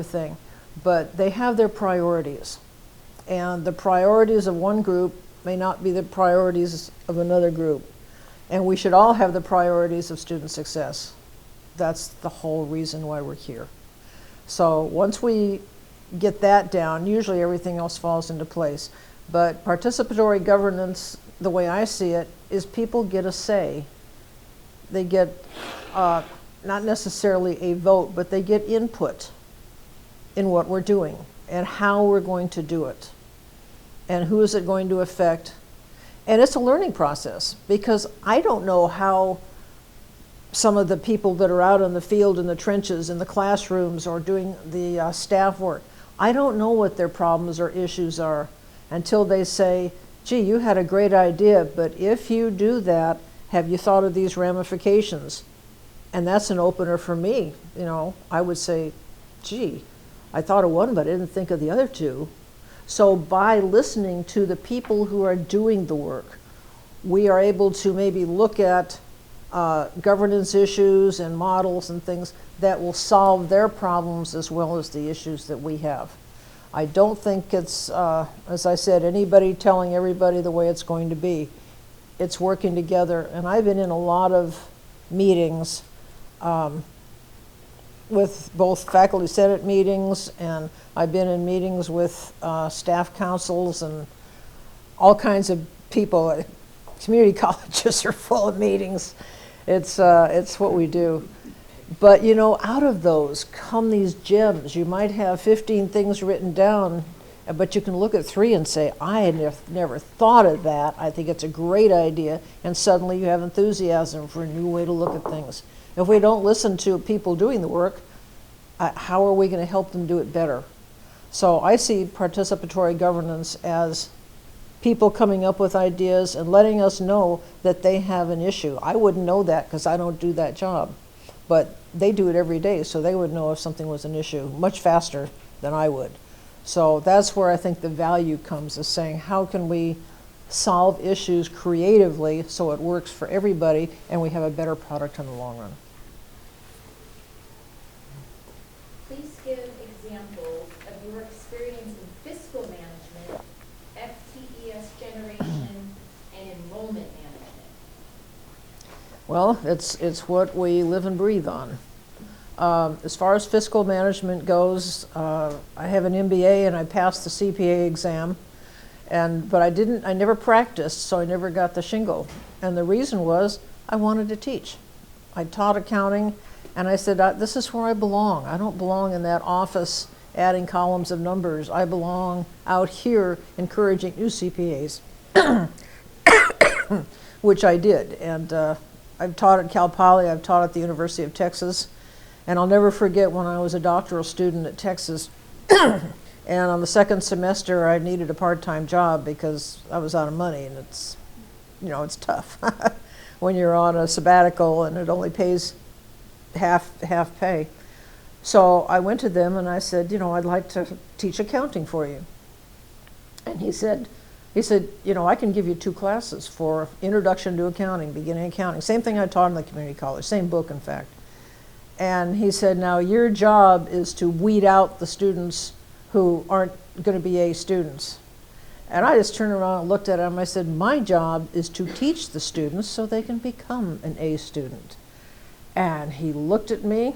thing, but they have their priorities. And the priorities of one group may not be the priorities of another group. And we should all have the priorities of student success. That's the whole reason why we're here. So once we get that down, usually everything else falls into place. But participatory governance, the way I see it, is people get a say. They get not necessarily a vote, but they get input in what we're doing and how we're going to do it and who is it going to affect. And it's a learning process, because I don't know how some of the people that are out in the field, in the trenches, in the classrooms, or doing the staff work, I don't know what their problems or issues are until they say, gee, you had a great idea, but if you do that, have you thought of these ramifications? And that's an opener for me. You know, I would say, gee, I thought of one, but I didn't think of the other two. So by listening to the people who are doing the work, we are able to maybe look at governance issues and models and things that will solve their problems as well as the issues that we have. I don't think it's, as I said, anybody telling everybody the way it's going to be. It's working together. And I've been in a lot of meetings with both faculty senate meetings, and I've been in meetings with staff councils and all kinds of people. Community colleges are full of meetings. It's what we do. But you know, out of those come these gems. You might have 15 things written down, but you can look at 3 and say, I had never thought of that. I think it's a great idea. And suddenly you have enthusiasm for a new way to look at things. If we don't listen to people doing the work, how are we going to help them do it better? So I see participatory governance as people coming up with ideas and letting us know that they have an issue. I wouldn't know that because I don't do that job, but they do it every day, so they would know if something was an issue much faster than I would. So that's where I think the value comes, is saying how can we solve issues creatively so it works for everybody and we have a better product in the long run. Please give examples of your experience in fiscal management, FTES generation, and enrollment management. Well, it's what we live and breathe on. As far as fiscal management goes, I have an MBA and I passed the CPA exam, but I never practiced, so I never got the shingle. And the reason was I wanted to teach. I taught accounting, and I said, this is where I belong. I don't belong in that office adding columns of numbers. I belong out here encouraging new CPAs, which I did. And I've taught at Cal Poly, I've taught at the University of Texas, and I'll never forget when I was a doctoral student at Texas, and on the second semester I needed a part-time job because I was out of money, and it's, you know, it's tough when you're on a sabbatical and it only pays half pay. So I went to them and I said, you know, I'd like to teach accounting for you. And he said, you know, I can give you 2 classes for Introduction to Accounting, Beginning Accounting. Same thing I taught in the community college, same book, in fact. And he said, now your job is to weed out the students who aren't going to be A students. And I just turned around and looked at him. I said, my job is to teach the students so they can become an A student. And he looked at me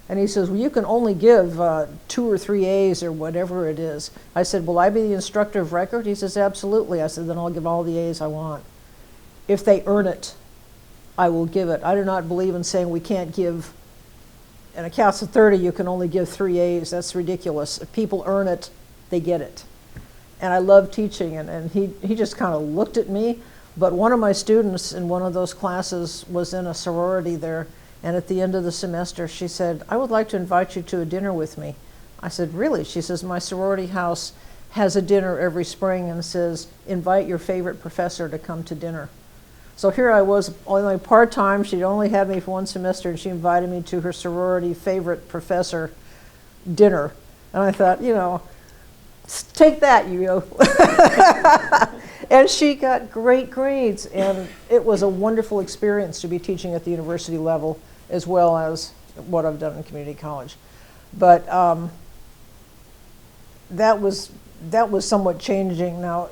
and he says, well, you can only give 2 or 3 A's or whatever it is. I said, will I be the instructor of record? He says, absolutely. I said, then I'll give all the A's I want. If they earn it, I will give it. I do not believe in saying we can't give, in accounts of 30, you can only give 3 A's. That's ridiculous. If people earn it, they get it. And I love teaching, and he just kind of looked at me. But one of my students in one of those classes was in a sorority there, and at the end of the semester, she said, I would like to invite you to a dinner with me. I said, really? She says, my sorority house has a dinner every spring and says, invite your favorite professor to come to dinner. So here I was, only part-time. She'd only had me for 1 semester, and she invited me to her sorority favorite professor dinner. And I thought, you know, take that, you know. And she got great grades, and it was a wonderful experience to be teaching at the university level as well as what I've done in community college. But that was somewhat changing. Now,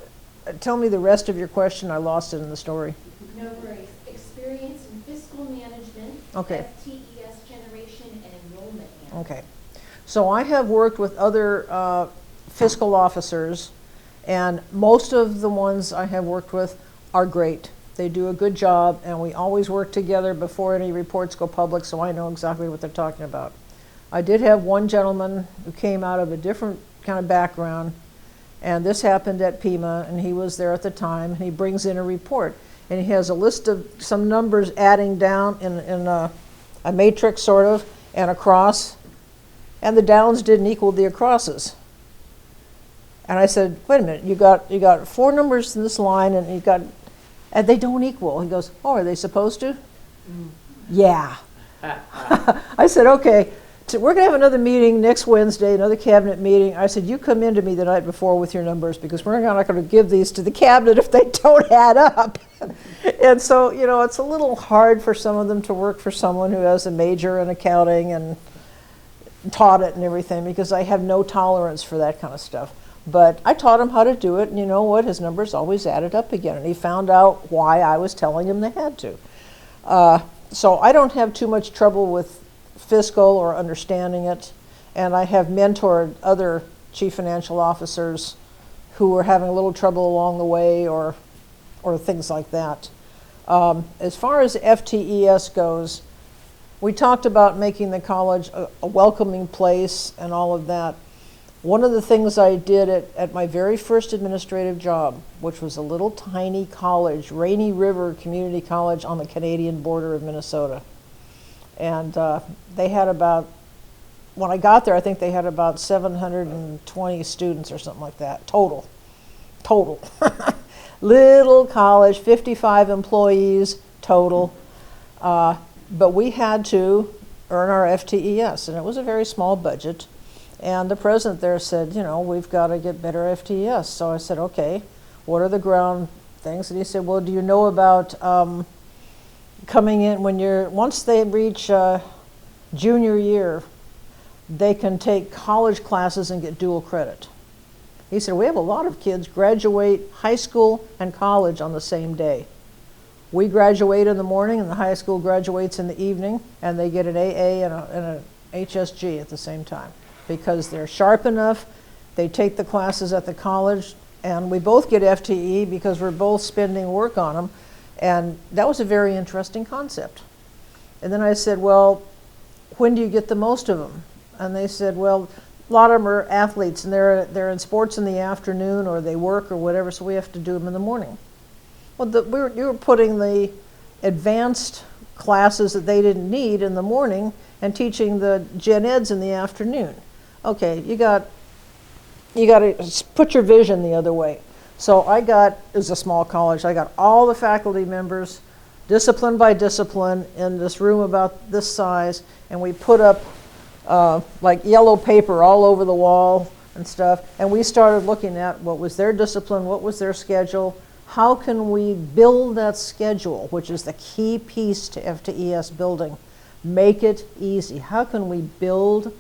tell me the rest of your question. I lost it in the story. No worries. Experience in fiscal management, Okay. FTES generation, and enrollment management. Okay. So I have worked with other fiscal officers, and most of the ones I have worked with are great. They do a good job, and we always work together before any reports go public, so I know exactly what they're talking about. I did have one gentleman who came out of a different kind of background, and this happened at Pima, and he was there at the time, and he brings in a report, and he has a list of some numbers adding down in a matrix sort of, and across, and the downs didn't equal the acrosses. And I said, wait a minute, you got 4 numbers in this line, and they don't equal. He goes, oh, are they supposed to? Yeah. I said, okay, we're going to have another meeting next Wednesday, another cabinet meeting. I said, you come into me the night before with your numbers, because we're not going to give these to the cabinet if they don't add up. And so, it's a little hard for some of them to work for someone who has a major in accounting and taught it and everything, because I have no tolerance for that kind of stuff. But I taught him how to do it, and you know what? His numbers always added up again, and he found out why I was telling him they had to. So I don't have too much trouble with fiscal or understanding it, and I have mentored other chief financial officers who were having a little trouble along the way, or things like that. As far as FTES goes, we talked about making the college a welcoming place and all of that. One of the things I did at my very first administrative job, which was a little tiny college, Rainy River Community College on the Canadian border of Minnesota. And they had about, when I got there, I think they had about 720 students or something like that, total. Little college, 55 employees total. But we had to earn our FTES, and it was a very small budget. And the president there said, we've got to get better FTES. So I said, okay, what are the ground things? And he said, well, do you know about coming in once they reach junior year, they can take college classes and get dual credit. He said, we have a lot of kids graduate high school and college on the same day. We graduate in the morning, and the high school graduates in the evening, and they get an AA and an HSG at the same time, because they're sharp enough. They take the classes at the college, and we both get FTE because we're both spending work on them. And that was a very interesting concept. And then I said, well, when do you get the most of them? And they said, well, a lot of them are athletes, and they're in sports in the afternoon, or they work or whatever, so we have to do them in the morning. Well, you were putting the advanced classes that they didn't need in the morning and teaching the gen eds in the afternoon. Okay, you got to put your vision the other way. So it was a small college, I got all the faculty members, discipline by discipline, in this room about this size, and we put up like yellow paper all over the wall and stuff, and we started looking at what was their discipline, what was their schedule, how can we build that schedule, which is the key piece to FTES building, make it easy. How can we build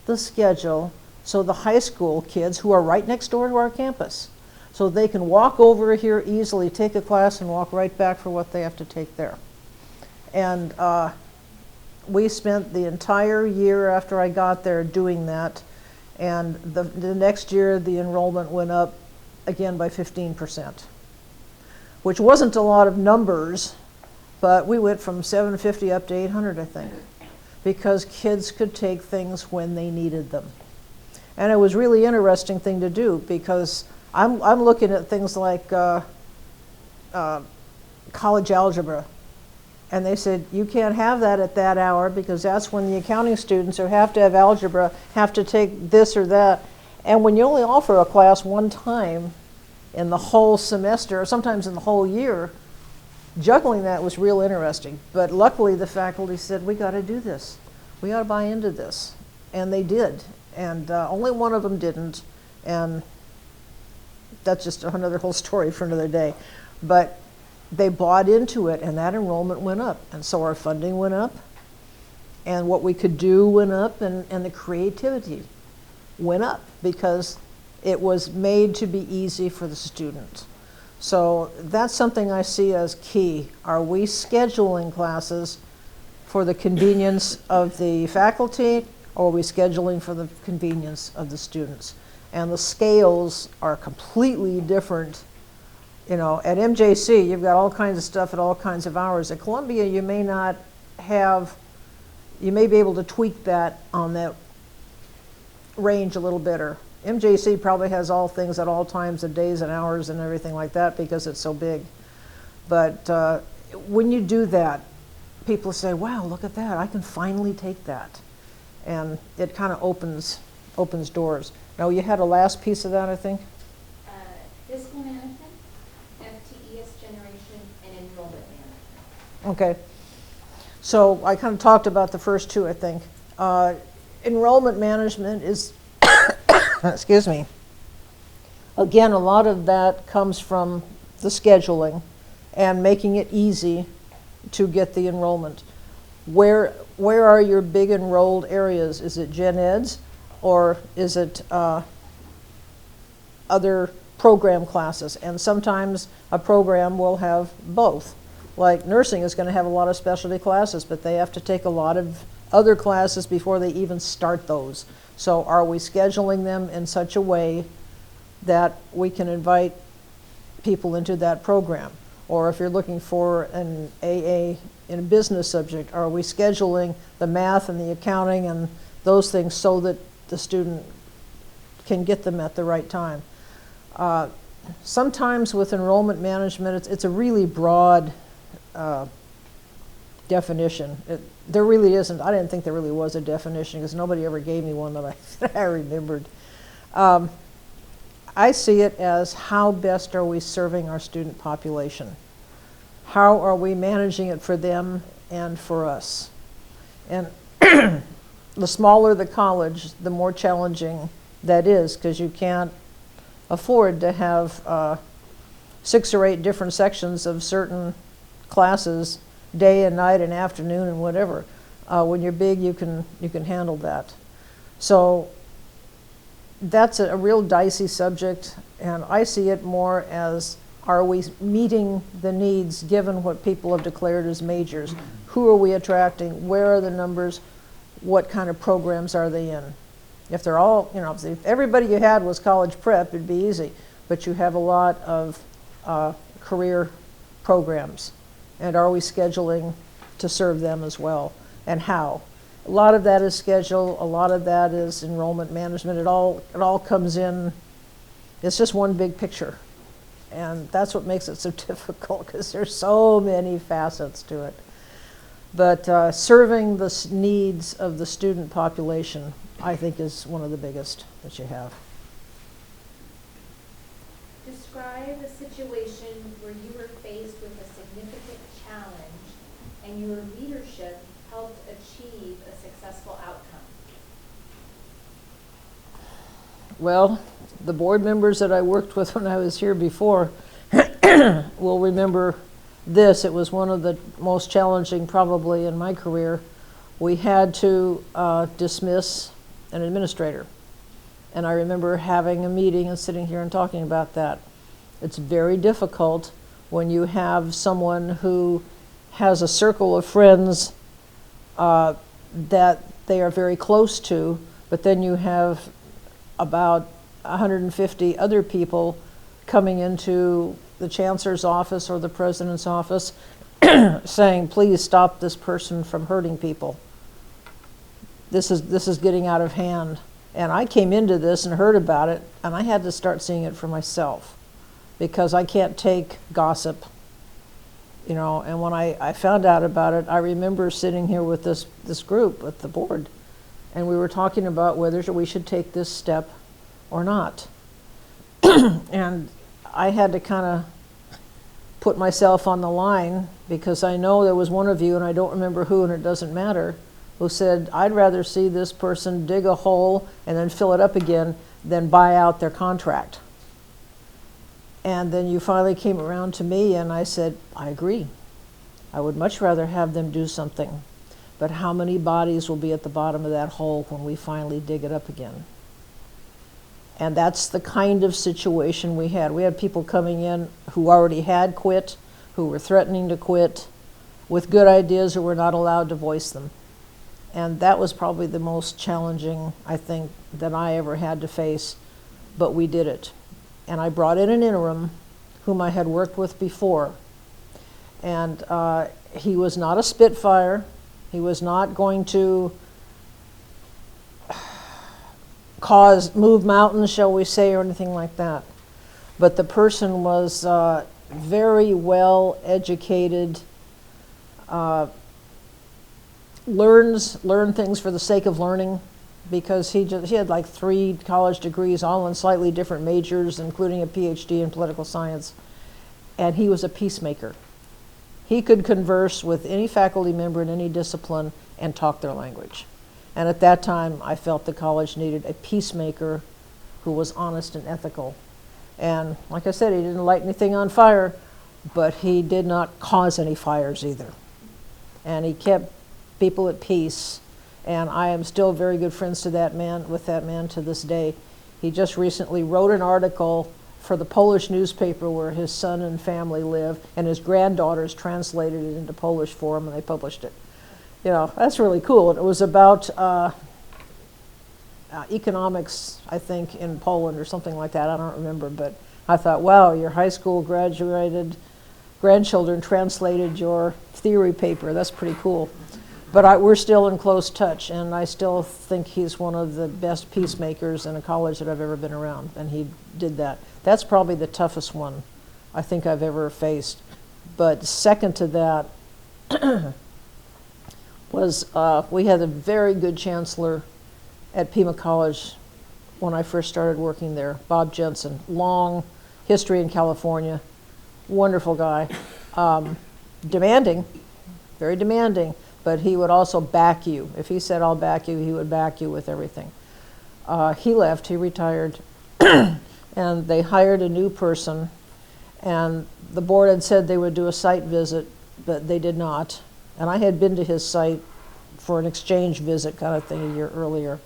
the schedule so the high school kids who are right next door to our campus, so they can walk over here easily, take a class, and walk right back for what they have to take there. And we spent the entire year after I got there doing that, and the next year the enrollment went up again by 15%, which wasn't a lot of numbers, but we went from 750 up to 800, I think, because kids could take things when they needed them. And it was a really interesting thing to do, because I'm looking at things like college algebra, and they said, you can't have that at that hour, because that's when the accounting students who have to have algebra have to take this or that. And when you only offer a class one time in the whole semester, or sometimes in the whole year, juggling that was real interesting. But luckily the faculty said, we got to do this. We got to buy into this. And they did. And only one of them didn't. And that's just another whole story for another day. But they bought into it, and that enrollment went up. And so our funding went up, and what we could do went up, and the creativity went up, because It was made to be easy for the student. So that's something I see as key. Are we scheduling classes for the convenience of the faculty, or are we scheduling for the convenience of the students? And the scales are completely different. You know, at MJC, you've got all kinds of stuff at all kinds of hours. At Columbia, you may not have, you may be able to tweak that on that range a little better. MJC probably has all things at all times of days and hours and everything like that because it's so big. But when you do that, people say, wow, look at that, I can finally take that. And it kind of opens doors. Now, you had a last piece of that, I think? Fiscal management, FTES generation, and enrollment management. Okay. So I kind of talked about the first two, I think. Enrollment management is, excuse me, again, a lot of that comes from the scheduling and making it easy to get the enrollment. Where are your big enrolled areas? Is it gen eds, or is it other program classes? And sometimes a program will have both. Like nursing is going to have a lot of specialty classes, but they have to take a lot of other classes before they even start those. So are we scheduling them in such a way that we can invite people into that program? Or if you're looking for an AA in a business subject, are we scheduling the math and the accounting and those things so that the student can get them at the right time? Sometimes with enrollment management, it's a really broad definition. There really isn't. I didn't think there really was a definition because nobody ever gave me one that I remembered. I see it as how best are we serving our student population? How are we managing it for them and for us? And the smaller the college, the more challenging that is, because you can't afford to have 6 or 8 different sections of certain classes, day and night and afternoon and whatever. When you're big, you can handle that. So that's a real dicey subject, and I see it more as, are we meeting the needs given what people have declared as majors? Who are we attracting? Where are the numbers? What kind of programs are they in? If they're all, you know, if everybody you had was college prep, it'd be easy, but you have a lot of career programs. And are we scheduling to serve them as well? And how? A lot of that is schedule, a lot of that is enrollment management. It all comes in, it's just one big picture. And that's what makes it so difficult, because there's so many facets to it. But serving the needs of the student population, I think, is one of the biggest that you have. Describe a situation where you were faced with a significant challenge and your leadership helped achieve a successful outcome. Well, the board members that I worked with when I was here before will remember this. It was one of the most challenging probably in my career. We had to dismiss an administrator. And I remember having a meeting and sitting here and talking about that. It's very difficult when you have someone who has a circle of friends that they are very close to, but then you have about 150 other people coming into the chancellor's office or the president's office saying, please stop this person from hurting people. This is getting out of hand. And I came into this and heard about it, and I had to start seeing it for myself, because I can't take gossip, you know. And when I found out about it, I remember sitting here with this group at the board, and we were talking about whether we should take this step or not. And I had to kind of put myself on the line, because I know there was one of you, and I don't remember who, and it doesn't matter, who said, I'd rather see this person dig a hole and then fill it up again than buy out their contract. And then you finally came around to me, and I said, I agree. I would much rather have them do something. But how many bodies will be at the bottom of that hole when we finally dig it up again? And that's the kind of situation we had. We had people coming in who already had quit, who were threatening to quit, with good ideas who were not allowed to voice them. And that was probably the most challenging, I think, that I ever had to face, but we did it. And I brought in an interim whom I had worked with before. And he was not a spitfire. He was not going to move mountains, shall we say, or anything like that. But the person was very well educated, learned things for the sake of learning, because he had like 3 college degrees, all in slightly different majors, including a PhD in political science. And he was a peacemaker. He could converse with any faculty member in any discipline and talk their language. And at that time, I felt the college needed a peacemaker who was honest and ethical. And like I said, he didn't light anything on fire, but he did not cause any fires either. And he kept people at peace. And I am still very good friends with that man to this day. He just recently wrote an article for the Polish newspaper where his son and family live, and his granddaughters translated it into Polish for him, and they published it. You know, that's really cool. And it was about economics, I think, in Poland or something like that. I don't remember, but I thought, wow, your high school graduated grandchildren translated your theory paper. That's pretty cool. But we're still in close touch, and I still think he's one of the best peacemakers in a college that I've ever been around, and he did that. That's probably the toughest one I think I've ever faced. But second to that was we had a very good chancellor at Pima College when I first started working there, Bob Jensen. Long history in California, wonderful guy, demanding, very demanding. But he would also back you. If he said, I'll back you, he would back you with everything. He left, he retired, and they hired a new person. And the board had said they would do a site visit, but they did not. And I had been to his site for an exchange visit kind of thing a year earlier.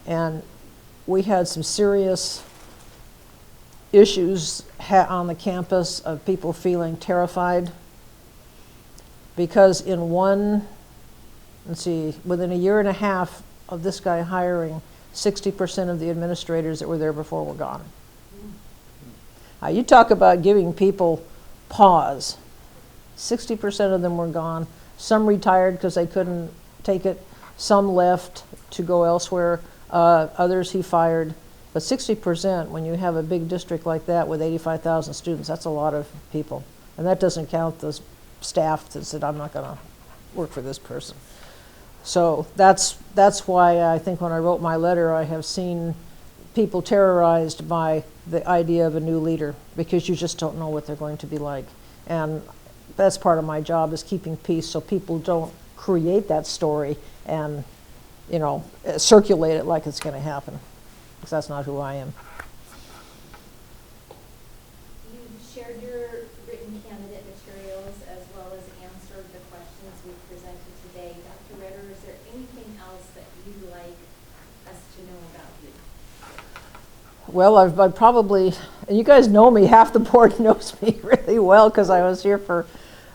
And we had some serious issues on the campus of people feeling terrified. Because within a year and a half of this guy hiring, 60% of the administrators that were there before were gone. You talk about giving people pause. 60% of them were gone. Some retired because they couldn't take it. Some left to go elsewhere. Others he fired. But 60%, when you have a big district like that with 85,000 students, that's a lot of people. And that doesn't count the staff that said, I'm not going to work for this person. So that's why I think when I wrote my letter, I have seen people terrorized by the idea of a new leader, because you just don't know what they're going to be like. And that's part of my job, is keeping peace so people don't create that story and, you know, circulate it like it's going to happen, because that's not who I am. You shared your written candidate materials as well as answered the questions we presented today. Dr. Retterer, is there anything else that you'd like us to know about you? Well, I've probably, and you guys know me, half the board knows me really well, because I was here for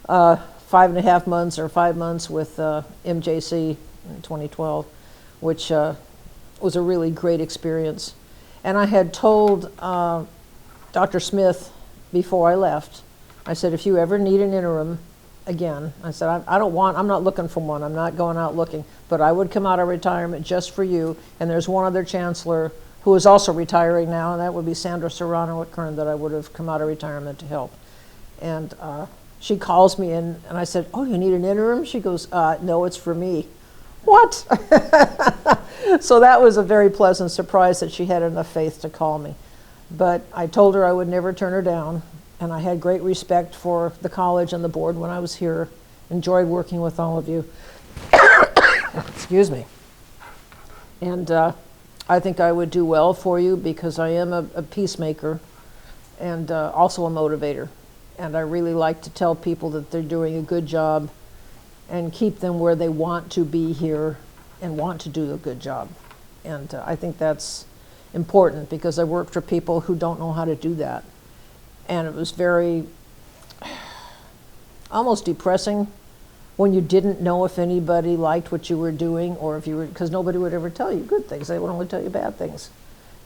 5.5 months or 5 months with MJC in 2012, which was a really great experience. And I had told Dr. Smith before I left, I said, if you ever need an interim again, I said, I'm not looking for one, I'm not going out looking, but I would come out of retirement just for you. And there's one other chancellor who is also retiring now, and that would be Sandra Serrano at Kern, that I would have come out of retirement to help. And she calls me in, and I said, oh, you need an interim? She goes, no, it's for me. What? So that was a very pleasant surprise that she had enough faith to call me. But I told her I would never turn her down, and I had great respect for the college and the board when I was here. Enjoyed working with all of you. Excuse me. And I think I would do well for you, because I am a peacemaker and also a motivator. And I really like to tell people that they're doing a good job and keep them where they want to be here and want to do a good job. And I think that's important because I worked for people who don't know how to do that. And it was very, almost depressing when you didn't know if anybody liked what you were doing, or if you were, because nobody would ever tell you good things. They would only tell you bad things.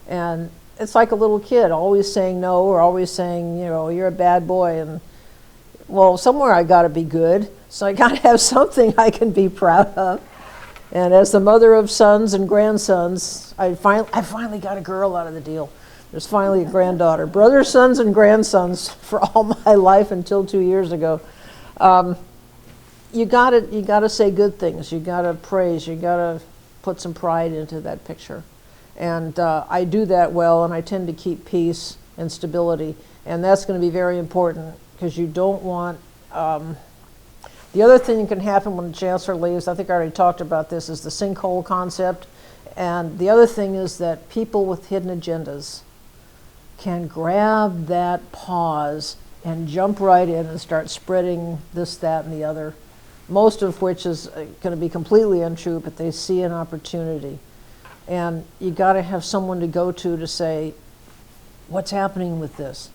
And it's like a little kid always saying no, or always saying, you know, you're a bad boy. And well, somewhere I got to be good, so I got to have something I can be proud of. And as the mother of sons and grandsons, I finally got a girl out of the deal. There's finally a granddaughter. Brothers, sons, and grandsons for all my life until 2 years ago. You gotta say good things. You gotta praise. You gotta put some pride into that picture. And I do that well, and I tend to keep peace and stability. And that's going to be very important, because you don't want. The other thing that can happen when the chancellor leaves, I think I already talked about this, is the sinkhole concept. And the other thing is that people with hidden agendas can grab that pause and jump right in and start spreading this, that, and the other, most of which is going to be completely untrue, but they see an opportunity. And you got to have someone to go to say, what's happening with this?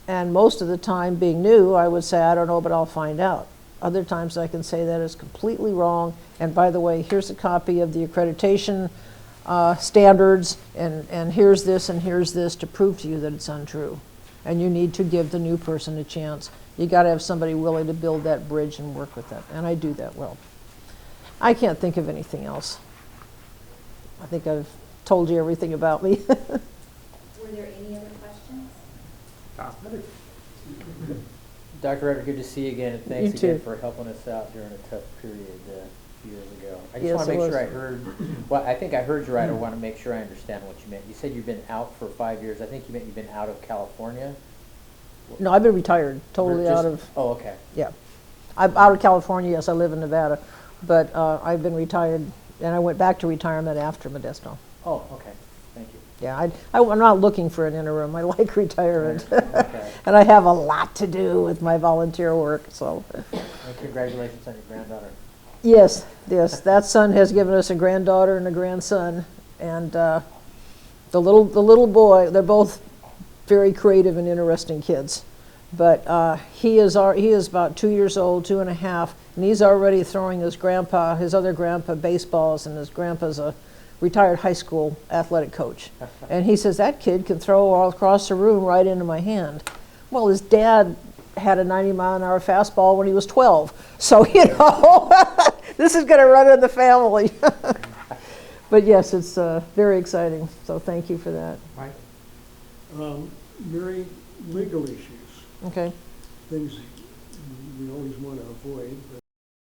And most of the time, being new, I would say, I don't know, but I'll find out. Other times I can say that is completely wrong. And by the way, here's a copy of the accreditation standards, and here's this and here's this to prove to you that it's untrue. And you need to give the new person a chance. You got to have somebody willing to build that bridge and work with that. And I do that well. I can't think of anything else. I think I've told you everything about me. Were there any other questions? Dr. Retterer, good to see you again, and thanks You too. again for helping us out during a tough period years ago. I just Yes, want to it make was. sure I heard, well, I think I heard you right. I want to make sure I understand what you meant. You said you've been out for 5 years. I think you meant you've been out of California? No, I've been retired, totally Just- out of, Oh, okay. yeah. I'm out of California, yes, I live in Nevada. But I've been retired, and I went back to retirement after Modesto. Oh, okay. Thank you. Yeah, I'm not looking for an interim. I like retirement. Okay. And I have a lot to do with my volunteer work, so. And congratulations on your granddaughter. Yes, that son has given us a granddaughter and a grandson. And the little boy, they're both very creative and interesting kids. But he is about 2 years old, 2.5, and he's already throwing his other grandpa, baseballs, and his grandpa's a retired high school athletic coach. And he says, that kid can throw all across the room right into my hand. Well, his dad had a 90-mile-an-hour fastball when he was 12. So, you know, this is going to run in the family. But yes, it's very exciting. So thank you for that. Right. Very legal issues, Okay. things we always want to avoid, but